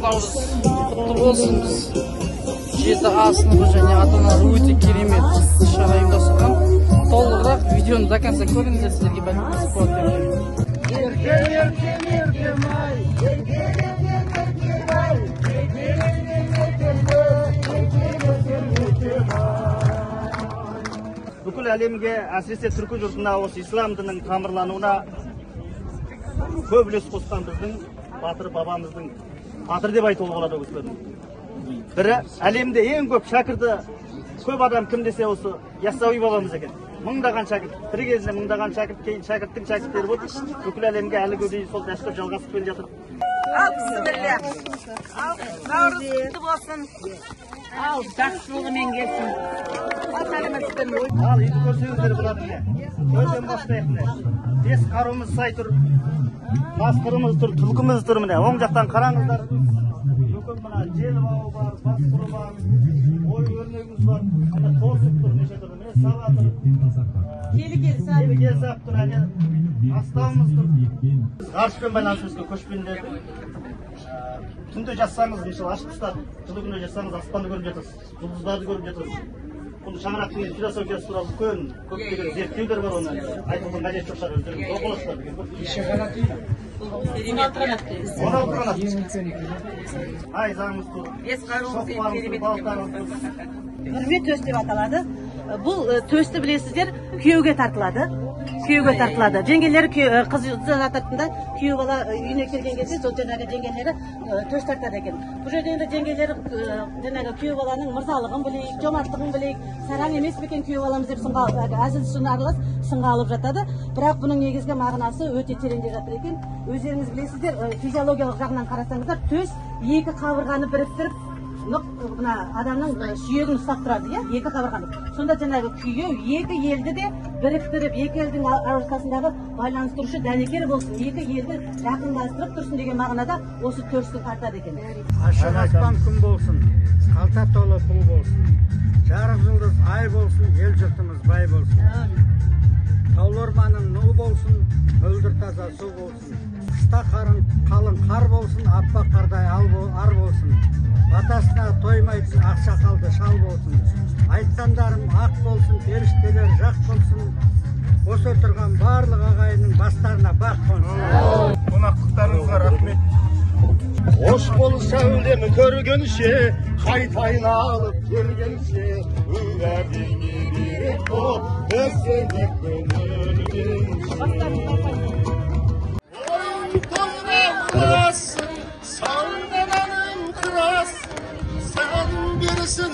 наурыз құтты болсын. Біз 7А сыныбы және ата-аналар өте керемет шара ұйымдастырған. Толығырақ видеоны до конца көріңіздер, сіздерге бәлкім қызық болады деп ойлаймын. Бүкіл әлемге, әсіресе түркі жұртына осы ислам дінінің тамырлануына көп үлес қосқан біздің батыр бабамыздың батыр деп айтуға болады өздерін. Бірі әлемде ең көп шәкірті көп адам кім десе осы Яссауи бабамыз екен. Мыңдаған шәкірт, бір кезінде мыңдаған шәкірт, кейін шәкірттің шәкірттері болды. Бүкіл әлемге әлі күнге сол дәстүр жалғасып келе жатыр. Ал бісміллә. Ал наурыз құтты болсын. Ал жақсылығымен келсін. Ал үйді көрсеңіздер болады міне. Өзен бастайық міне. Бес қаруымыз сай тұр. Масқырымыз тұр, түлкіміз тұр міне. Оң жақтан қараңыздар. Бүкіл мына жел бауы бар, бас құры бар, ой өрнегіміз бар. Мына торсық тұр, неше тұр, міне сала тұр. Келі сап тұр, әне астауымыз тұр. Ғарышпен байланысымызға көшпендерді. Түнде жатсаңыз, мысалы ашық тастар, жылы күнде жатсаңыз аспанды көріп жатырсыз, жұлдыздарды көріп жатырсыз. Бұл шаңырақтың философиясы туралы көптеген зерттеулер бар, оны айтудың қажеті жоқ шығар, өздеріңіз оқыласыздар деген. Ай заңымыз тұр. Үрме төс деп аталады. Бұл төсті білесіздер, күйеуге тартылады. Жеңгелері қыз жататында күйеу бала үйіне келген кезде сол жаңағы жеңгелері төс тартады екен. Бұл жерде енді жеңгелері жаңағы күйеу баланың мырзалығын білейік, жомарттығын білейік, сараң емес пе екен күйеу баламыз деп әзіл аралас сынға алып жатады. Бірақ бұның негізгі мағынасы өте тереңде жатыр екен. Өздеріңіз білесіздер, физиологиялық жағынан қарасаңыздар, төс екі қабырғаны біріктіріп мына адамның сүйегін ұстап тұрады, екі қабырғаны. Сонда жаңағы күйеу екі елді де біріктіріп, екі елдің арасындағы байланыстырушы дәнекер болсын, екі елді жақындастырып тұрсын деген мағынада осы төстің тартады екен. Ашық аспан күн болсын, қалта толы пұл болсын, жарық жұлдыз ай болсын, ел жұртымыз бай болсын. Таулы орманың ну болсын, мөлдір таза су болсын. Қыста қалың қар болсын, аппақ қардай ар болсын. Батасына тоймайтын ақсақалды шал болсын. Айтқандарым ақ болсын, періштелер жақ болсын. Осы отырған барлық ағайынның бастарына бақ қонсын. Қонақтықтарыңызға рахмет. Хош бол сәулем көргенше, қайтайын алып келгенше, өміріңе берек бол, өсенек көңілден.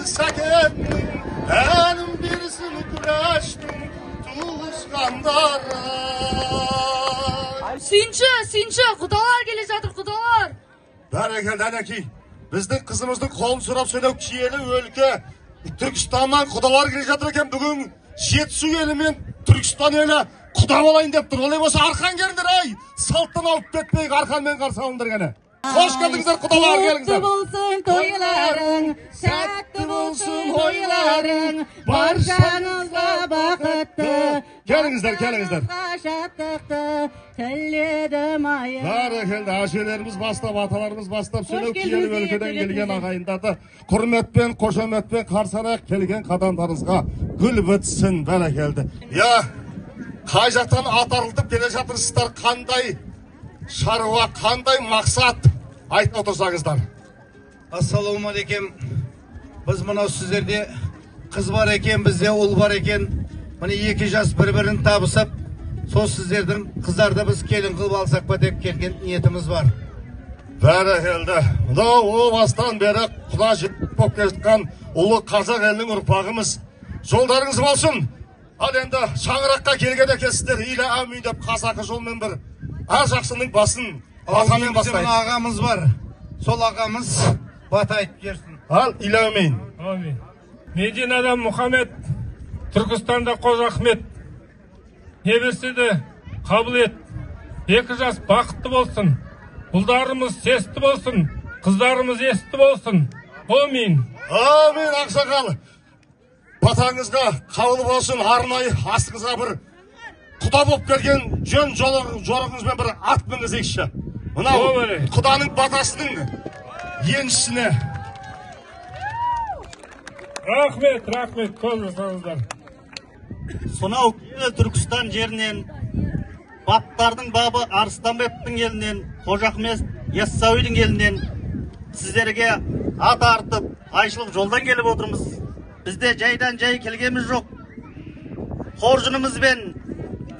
Sakettin, benim birisini güreştim, tuğuşkanlara. Sinçi, kudalar gelecektir, kudalar. Bereketi, bizden kızımızın kolunu sürap söyleyip kiyeli ülke, Türkistan'dan kudalar gelecektir bugün Jetsu elimin Türkistan öyle kuda olayın deyip dur. Olay olsa arkan gelindir ay, salttan alıp betmeyik arkanmen karşı alındır gene. Hoş geldinizler kudalar gelinizler. Kutlu olsun toyların, şatlı olsun hoyların, barşanızla bakıttı. Gelinizler. Şatlıktı, telledim ayı. Bereketi, aşelerimiz bastap, atalarımız bastap, söyleyip kiyeli ülkeden gelgen ağayındardı. Hürmetpen, koşametpen, karsanak kelgen kadanlarınızga gül bitsin bereketi. Ya, kayjaktan atarıltıp gelecektirsizler kanday şaruva, kanday maksat айтып отырсаңыздар. Ассалаумағалейкум. Біз мынау сіздерде қыз бар екен, бізде ұл бар екен. Міне екі жас бір-бірін табысып, сол сіздердің қыздарды біз келін қылып алсақ па деп келген ниетіміз бар. Бәрекелді. Мынау о бастан бері құда жетіп болып кеткен ұлы қазақ елінің ұрпағымыз. Жолдарыңыз болсын. Ал енді шаңыраққа келген екенсіздер, илә әмин деп қазақы жолмен бір әр жақсының басын батамен бастайды. Ағамыз бар. Сол ағамыз бата айтып жерсін. Ал илә әмин. Амин. Мединада Мұхаммед, Түркістанда Қожа Ахмет. Не берсе де қабыл ет. Екі жас бақытты болсын. Ұлдарымыз сесті болсын. Қыздарымыз есті болсын. Амин. Амин ақсақал. Батаңызға қабыл болсын, арнайы астыңызға бір құда болып келген жөн жорығыңызбен бір ат мінгізейікші. Мынау құданың батасының еншісіне. Рахмет, көп жасаңыздар. Сонау Түркістан жерінен, баттардың бабы Арыстанбектің елінен, Қожа Ахмет Яссауидің елінен сіздерге ат артып, айшылық жолдан келіп отырмыз. Бізде жайдан жай келгеміз жоқ. Қоржынымызбен,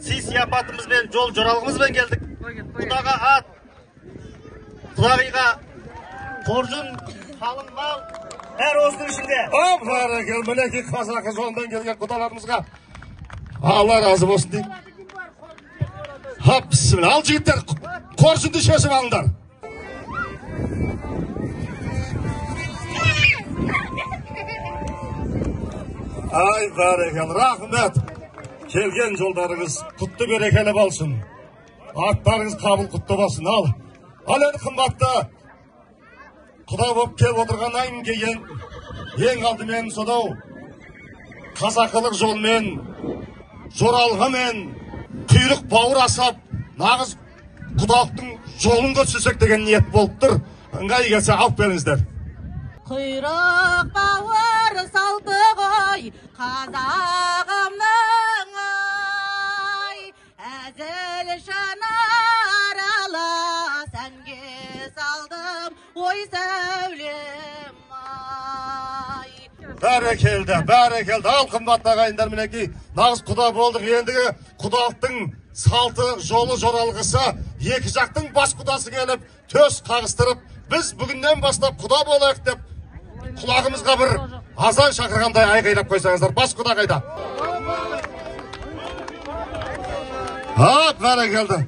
сый-сияпатымызбен, жол жоралғымызбен келдік. Құдаға ат, құдағиға қоржын, қалың мал, бәрі осының ішінде. Бәрекел, мінеки қазақы жолдан келген құдаларымызға Allah razı olsun deyip. Bismillah. Al jigitler, қоржынды шешіп алыңдар. Ay bәрекел, рахмет. Келген жолдарыңыз құтты берекелі болсын. Аттарыңыз қабыл құтты болсын. Ал енді қымбатты құда болып келіп отырғаннан кейін ең алдымен сонау қазақылық жолмен, жоралғымен, құйрық бауыр асап, нағыз құдалықтың жолын көрсетсек деген ниет болып тұр. Ыңғай келсе алып беріңіздер. Құйрық бауыр салты ғой қазағымның ай, әзіл жанар ала сәнге салдым ой сәулем ай. Бәрекелді, ал қымбатты ағайындар, мінеки нағыз құда болдық. Ендігі құдалықтың салты, жолы, жоралғысы, екі жақтың бас құдасы келіп, төс қағыстырып, біз бүгіннен бастап құда болайық деп құлағымызға бір азан шақырғандай айғайлап қойсаңыздар. Бас құда қайда? Бәрекелді.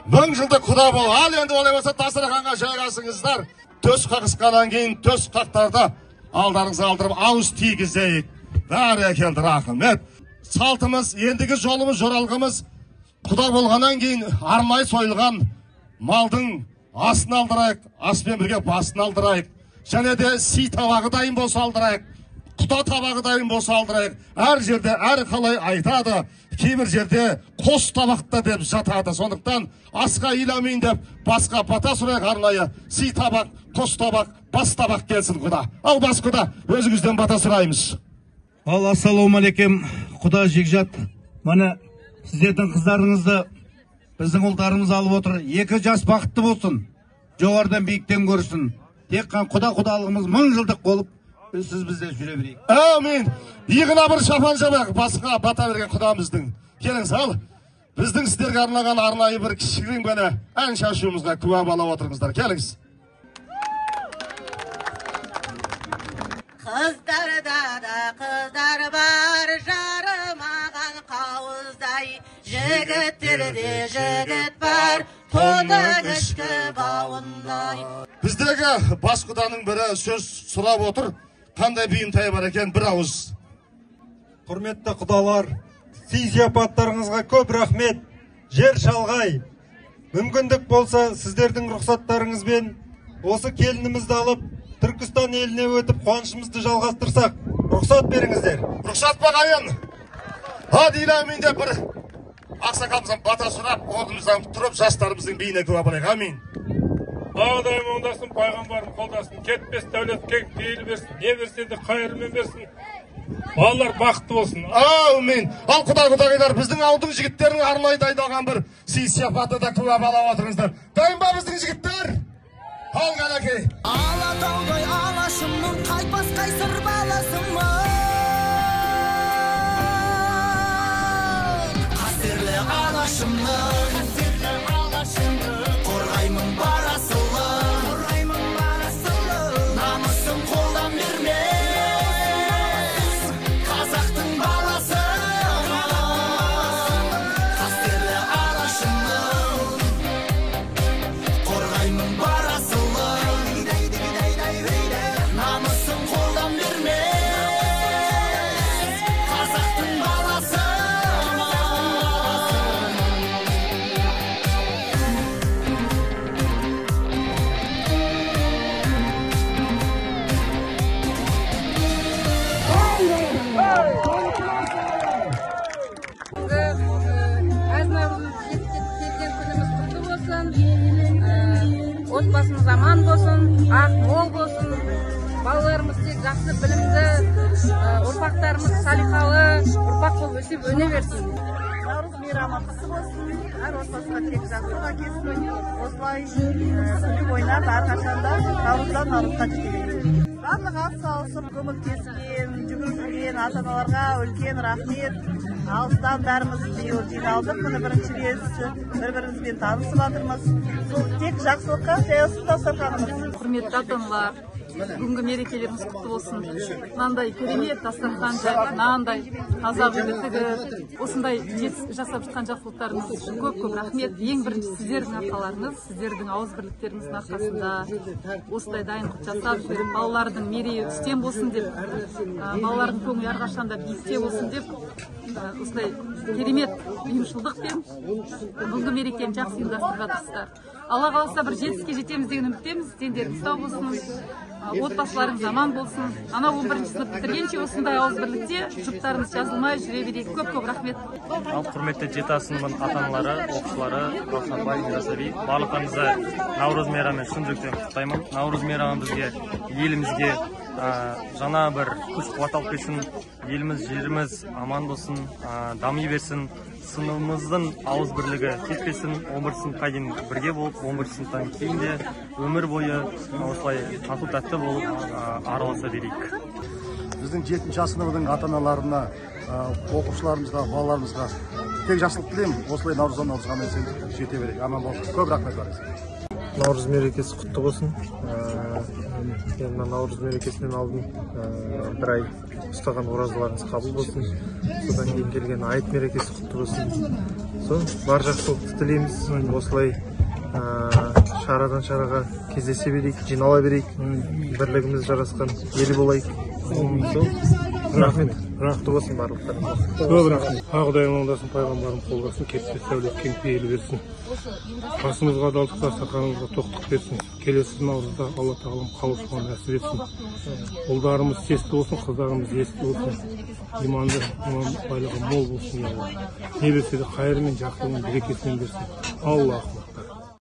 1000 жылды құда бол. Ал енді олай болса дастарханға жайғасыңыздар. Төс қағысқаннан кейін төс қақтарды алдарыңызға алдырып ауыз тигізейік. Бәрекелді, рахмет. Салтымыз, ендігі жолымыз, жоралғымыз құда болғаннан кейін арнайы сойылған малдың асын алдырайық, аспен бірге басын алдырайық. Және де сый табағы дайын болса алдырайық, құда табағы дайын болса алдырайық. Әр жерде әр қалай айтады, кейбір жерде қос табақта деп жатады. Сондықтан асқа иламейін деп басқа бата сұрайық арнайы. Сый табақ, қос табақ, бас табақ келсін құда. Ал бас құда, өзіңізден бата сұраймыз. Ал ассалаумағалейкум, құда жекжат. Міне сіздердің қыздарыңызды біздің ұлдарымыз алып отыр. 2 жас бақытты болсын, жоғардан биіктен көрсін. Тек қан құдалығымыз 1000 жылдық болып, сіз бізде жүре берейік. Әмин. Иығына бір шапан жабайық, басқа бата берген құдамыздың. Келіңіз, ал біздің сіздерге арнаған арнайы бір кішігірім ғана ән шашуымызға куә бола отырыңыздар. Келіңіз. Қыздарда да қыздар бар, жарымаған қауыздай, жігіттерде жігіт бар, тоны кішкі бауындай. Біздегі бас құданың бірі сөз сұрап отыр. Қандай бұйымтай бар екен, бір ауыз. Құрметті құдалар, сый-сияпаттарыңызға көп рахмет. Жер шалғай. Мүмкіндік болса, сіздердің рұқсаттарыңызбен осы келінімізді алып, Түркістан еліне өтіп, қуанышымызды жалғастырсақ, рұқсат беріңіздер. Рұқсат бағайын. Иламин деп бір ақсақалымыздан бата сұрап, орнымыздан тұрып, жастарымыздың биіне куә болайық. Амин. Бағдайым оңдасын, пайғамбарым қолдасын, кетпес дәулетке пейіл берсін, не берсе де қайырмен берсін. Балалар бақытты болсын. Амин. Ал құдағайлар, біздің ауылдың жігіттерінің арнайы дайындалған бір сый-сияпаты да куә бола отырыңыздар. Дайын ба біздің жігіттер? Ал қанекей. Алатаудай алашымның қайтпас қайсыр баласымын. Қастерлі алашымның, қорғаймын барасылы, намысын қолдан бермес, қазақтың баласы. Қастерлі алашымның, қорғаймын барасылы, намысын қолдан бермес, болсын, ақ мол болсын. Балаларымыз тек жақсы білімді, ұрпақтарымыз салиқалы, ұрпақ болып өсіп өне берсін. Наурыз мейрамы құтты болсын. Әр отбасыға тек жақсылық әкелсін. Осылай күліп ойнап әрқашанда наурыздан наурызға жете берейік. Барлық атсалысып көмектескен, жүгірген ата-аналарға үлкен рахмет. Алыстан бәріміз жиналдық. Міне бірінші рет бір-бірімізбен танысып жатырмыз. Сол тек жақсылыққа жайылсын дастарханымыз. Құрметті ата-аналар, бүгінгі мерекелеріңіз құтты болсын. Мынандай керемет дастархан, мынандай қазақ үгітігі, осындай жасап жатқан жақсылықтарыңыз үшін көп рахмет. Ең бірінші сіздердің арқаларыңыз, сіздердің ауызбірліктеріңіздің арқасында осындай дайындық жасап жүріп, балалардың мерейі үстем болсын деп, балалардың көңілі әрқашанда биікте болсын деп, осындай керемет ұйымшылдықпен бүгінгі мерекені жақсы ұйымдастырып жатырсыздар. Алла қаласа бір жетістікке жетеміз деген үміттеміз. Дендеріңіз сау болсын, отбасыларыңыз аман болсын. Ана 11-ші сынып бітіргенше осындай ауызбірлікте жұптарымыз жазылмай жүре берейік. Көп рахмет. Құрметті жеті сыныбының ата-аналары, оқушылары, Раушанбай, Мирасаби, барлықтарыңызды Наурыз мейрамымен шын жүректен құттықтаймын. Наурыз мейрамы бізге, елімізге жаңа бір күш-қуат алып келсін. Еліміз, жеріміз аман болсын, дами берсін. Сыныбымыздың ауызбірлігі кетпесін. 11 сыныпқа дейін бірге болып, 11 сыныптан кейін де өмір бойы осылай тату-тәтті болып араласа берейік. Біздің 7-ші сыныбының ата-аналарына, оқушыларымызға, балаларымызға тек жақсылық тілеймін. Осылай наурыздан наурызға мен жете берейік. Аман болсын. Көп рахмет барыңыз. Наурыз мерекесі құтты болсын. Енді наурыз мерекесінен алдын бір ай ұстаған оразаларыңыз қабыл болсын. Содан кейін келген айт мерекесі құтты болсын. Сол бар жақсылықты тілейміз. Осылай шарадан шараға кездесе берейік, жинала берейік. Бірлігіміз жарасқан ел болайық. Рахмет. Құтты болсын барлықтарыңыз. Көп рахмет. Құдайым оңдасын, пайғамбарым қолдасын, кетпес сәулет кең пейілі берсін. Басымызға адалдық, дастарханымызға тоқтық берсін. Келесі наурызда Алла тағалам қауышуға нәсіп етсін. Ұлдарымыз сесті болсын, қыздарымыз есті болсын. Иманды, иман байлығы мол болсын. Не берсе де қайыры мен жақсылығын берекесімен берсін. Аллах.